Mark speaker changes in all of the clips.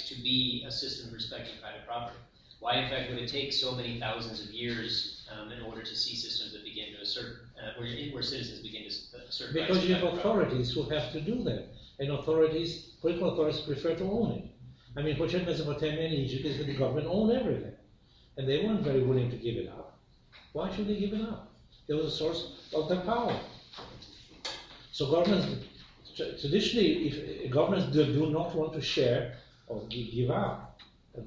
Speaker 1: to be a system respecting private property? Why, in fact, would it take so many thousands of years in order to see systems that begin to assert, where citizens begin to assert?
Speaker 2: Because you have authorities who have to do that, and authorities, political authorities, prefer to own it. I mean, what happened in Mesopotamia and Egypt is that the government owned everything, and they weren't very willing to give it up. Why should they give it up? It was a source of their power. So governments, traditionally, if governments do not want to share or give up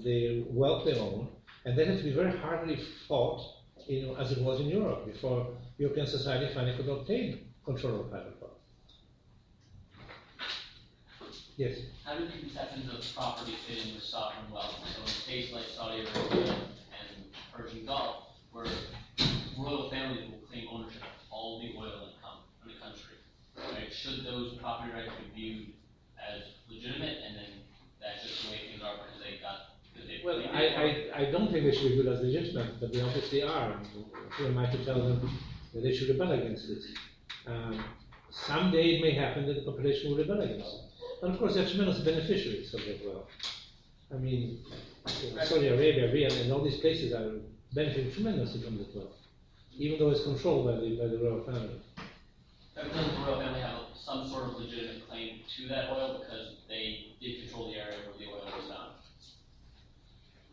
Speaker 2: the wealth they own, and that had to be very hardly fought, as it was in Europe, before European society finally could obtain control of private property. Yes?
Speaker 3: How do the conceptions of property fit in with sovereign wealth? So in states like Saudi Arabia and Persian Gulf, where royal families will claim ownership of all the oil income in the country, right? Should those property rights be viewed as legitimate, and then that's just the way things are because they got?
Speaker 2: Well, I don't think they should be viewed as legitimate, but they obviously are. Who am I to tell them that they should rebel against it? Someday it may happen that the population will rebel against it. And of course, there are tremendous beneficiaries of that wealth. I mean, Saudi Arabia, Riyadh, and all these places are benefiting tremendously from that wealth, even though it's controlled by the royal family.
Speaker 3: But doesn't the royal family have some sort of legitimate claim to that oil because they did control the area where the oil was found?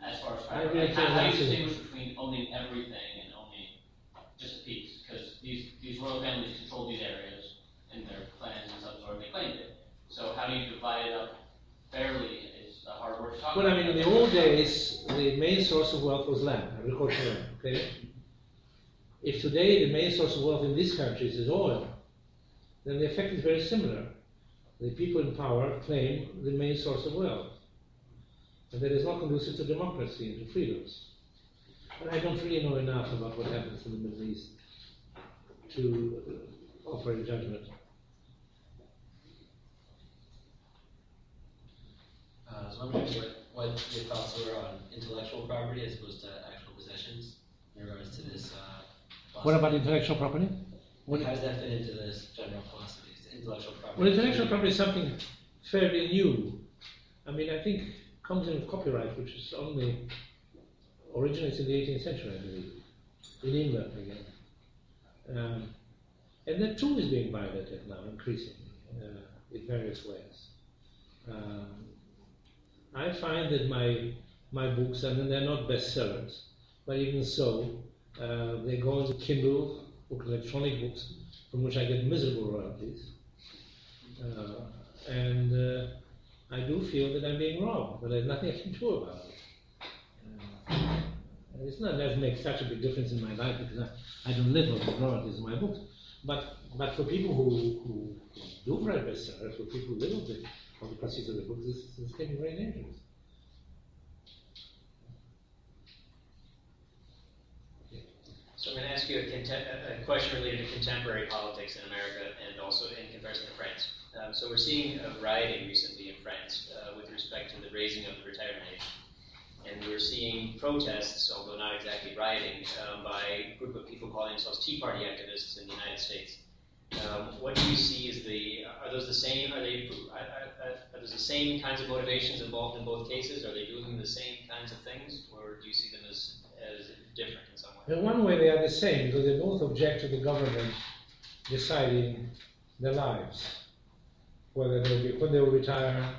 Speaker 3: As far as how do you distinguish between owning everything and owning just a piece? Because these royal families control these areas and their clans and some sort, and they claimed it. So how do you divide it up fairly? Is a hard word to talk about.
Speaker 2: Well, I mean, in the old days, the main source of wealth was land, agricultural land. Okay. If today the main source of wealth in these countries is oil, then the effect is very similar. The people in power claim the main source of wealth. And that is not conducive to democracy and to freedoms. But I don't really know enough about what happens in the Middle East to offer a judgment.
Speaker 4: I was wondering what your thoughts were on intellectual property as opposed to actual possessions in regards to this philosophy.
Speaker 2: What about intellectual property?
Speaker 4: How does that fit into this general philosophy? Intellectual property.
Speaker 2: Well, intellectual property is something fairly new. I mean, I think comes in with copyright, which is only originates in the 18th century, I believe, in England again. And that too is being violated now, increasingly, in various ways. I find that my books, I mean, they're not bestsellers, but even so, they go into Kindle, electronic books, from which I get miserable royalties. And I do feel that I'm being robbed, but there's nothing I can do about it. It's not that makes such a big difference in my life because I don't live on the royalties of my books. But for people who do write bestsellers, for people who live on the proceeds of the books, this is getting very dangerous.
Speaker 1: So I'm going to ask you a question related to contemporary politics in America and also in comparison to France. So we're seeing a rioting recently in France with respect to the raising of the retirement age. And we're seeing protests, although not exactly rioting, by a group of people calling themselves Tea Party activists in the United States. What do you see as are those the same? Are those the same kinds of motivations involved in both cases? Are they doing the same kinds of things, or do you see them as different in some way?
Speaker 2: In one way, they are the same because they both object to the government deciding their lives, whether when they will retire,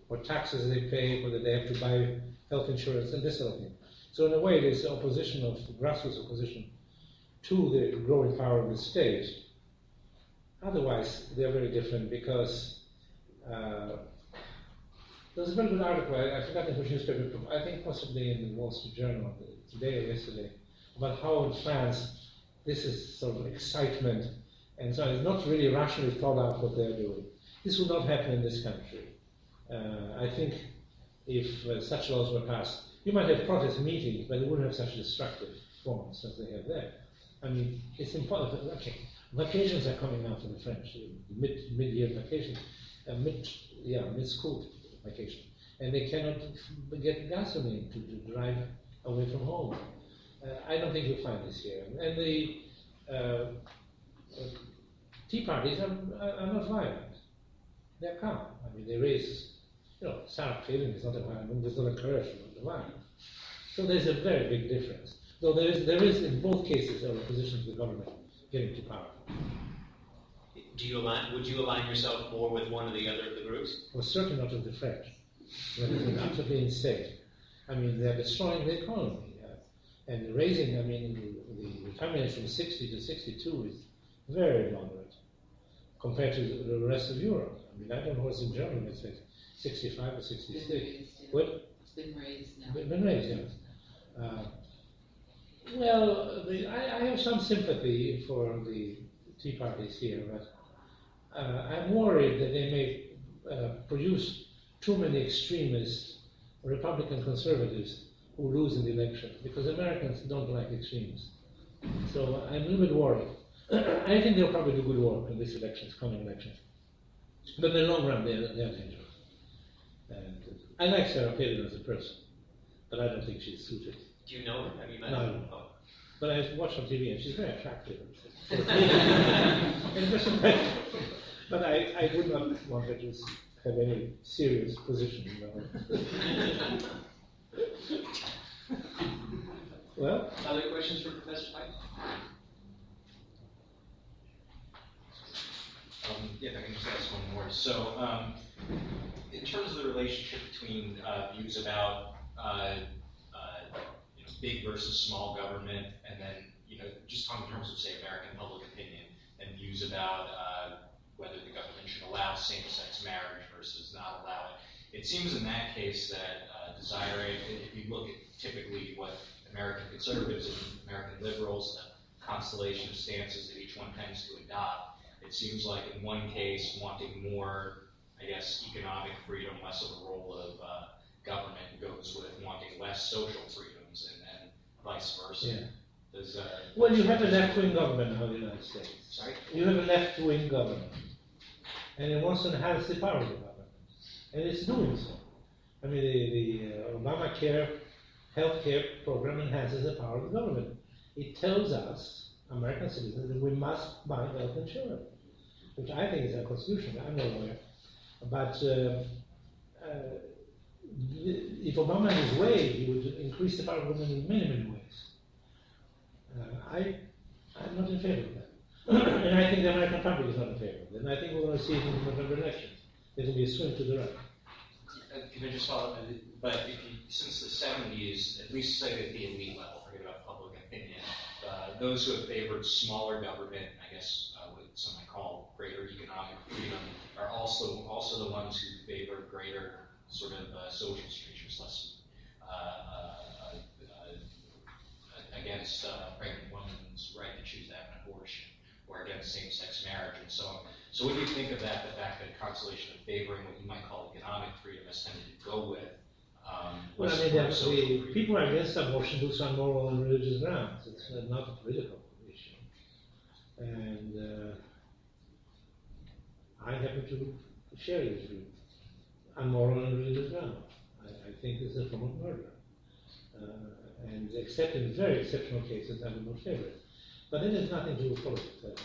Speaker 2: what taxes they pay, whether they have to buy health insurance, and this sort of thing. So in a way, there's opposition of grassroots opposition to the growing power of the state. Otherwise, they're very different because there's a very good article, I forgot in which newspaper, I think possibly in the Wall Street Journal today or yesterday, about how in France this is sort of excitement, and so it's not really rationally thought out what they're doing. This would not happen in this country. I think if such laws were passed, you might have protest meetings, but they wouldn't have such destructive forms as they have there. I mean, it's important. Okay, vacations are coming now for the French, mid-year vacations, mid-school vacation, and they cannot get gasoline to drive away from home. I don't think you'll find this here. And the tea parties are not violent. They're calm. I mean, they raise sour feeling is not a violence, there's not a courage of the violence. So there's a very big difference. Though there is in both cases a opposition to the government getting to power.
Speaker 1: Would you align yourself more with one or the other of the groups?
Speaker 2: Well, certainly not with the French. That is absolutely insane. I mean, they're destroying the economy. And raising, I mean, the retirement age from 60 to 62 is very moderate compared to the rest of Europe. I mean, I don't know what's in Germany, it's like 65 or 66. What?
Speaker 5: It's been raised now.
Speaker 2: Been raised, yes. Well, I have some sympathy for the Tea Parties here, but I'm worried that they may produce too many extremists, Republican conservatives, who lose in the election, because Americans don't like extremes. So I'm a little bit worried. I think they'll probably do good work in this coming elections. But in the long run, they're dangerous. And I like Sarah Palin as a person, but I don't think she's suited.
Speaker 1: Do you know her? Have you met
Speaker 2: No,
Speaker 1: her?
Speaker 2: no.
Speaker 1: Oh.
Speaker 2: But I watched on TV and she's very attractive. But I would not want her to have any serious position. Well,
Speaker 1: Other questions for Professor Pike?
Speaker 6: Yeah, if I can just ask one more. So, in terms of the relationship between views about big versus small government, and then just in terms of say American public opinion and views about whether the government should allow same-sex marriage versus not allow it, it seems in that case that if you look at typically what American conservatives and American liberals, the constellation of stances that each one tends to adopt, it seems like in one case wanting more, I guess, economic freedom, less of a role of government goes with wanting less social freedoms, and then vice versa.
Speaker 2: yeah.
Speaker 6: Well,
Speaker 2: you have a left-wing government now in the United States.
Speaker 6: Sorry?
Speaker 2: You have a left-wing government, and it wants to enhance the power of the government, and it's doing so. I mean, the Obamacare healthcare program enhances the power of the government. It tells us, American citizens, that we must buy health insurance, which I think is unconstitutional. I'm no lawyer. But if Obama had his way, he would increase the power of government in many, many ways. I'm not in favor of that. And I think the American public is not in favor of that. And I think we're going to see it in the November elections. There's going to be a swing to the right.
Speaker 6: Can I just follow up? But if you, since the 70s, at least say at the elite level, forget about public opinion, those who have favored smaller government, I guess what some might call greater economic freedom, are also the ones who favor greater sort of social strictures, less against pregnant women's right to choose to have an abortion, or against same-sex marriage and so on. So what do you think of that, the fact that Constellation of favoring what you might call economic freedom has tended to go with?
Speaker 2: Well, I mean, the people are against abortion do so on moral and religious grounds. It's not a political issue. And I happen to share this view on moral and religious grounds. I think it's a form of murder. And except in very exceptional cases, I would not favor it. But it has nothing to do with politics.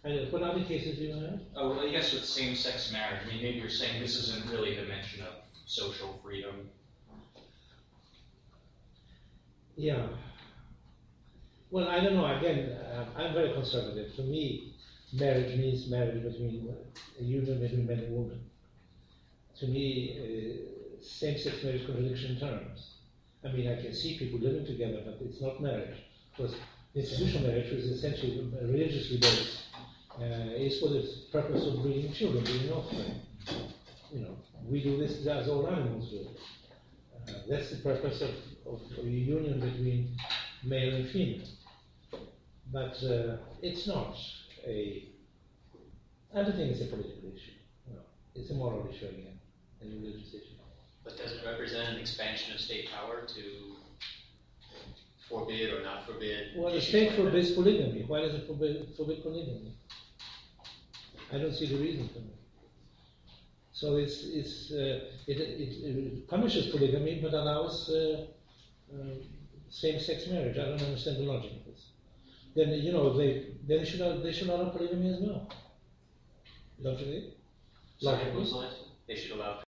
Speaker 2: And what other cases do you have?
Speaker 6: Oh, well, I guess with same-sex marriage, I mean, maybe you're saying this isn't really a dimension of social freedom.
Speaker 2: Yeah. Well, I don't know. Again, I'm very conservative. To me, marriage means marriage between a union between man and woman. To me, same-sex marriage is contradiction in terms. I mean, I can see people living together, but it's not marriage. Because institutional marriage is essentially religiously based. It's for the purpose of breeding children, breeding offspring. We do this as all animals do. That's the purpose of a union between male and female. But it's not I don't think it's a political issue. No, it's a moral issue again, a religious issue.
Speaker 1: But does it represent an expansion of state power to forbid or not forbid?
Speaker 2: Well, the state forbids polygamy. Why does it forbid polygamy? I don't see the reason for it. So it punishes polygamy but allows same-sex marriage. I don't understand the logic of this. Then they should allow polygamy as well. Don't you think?
Speaker 3: Logically.
Speaker 1: they should allow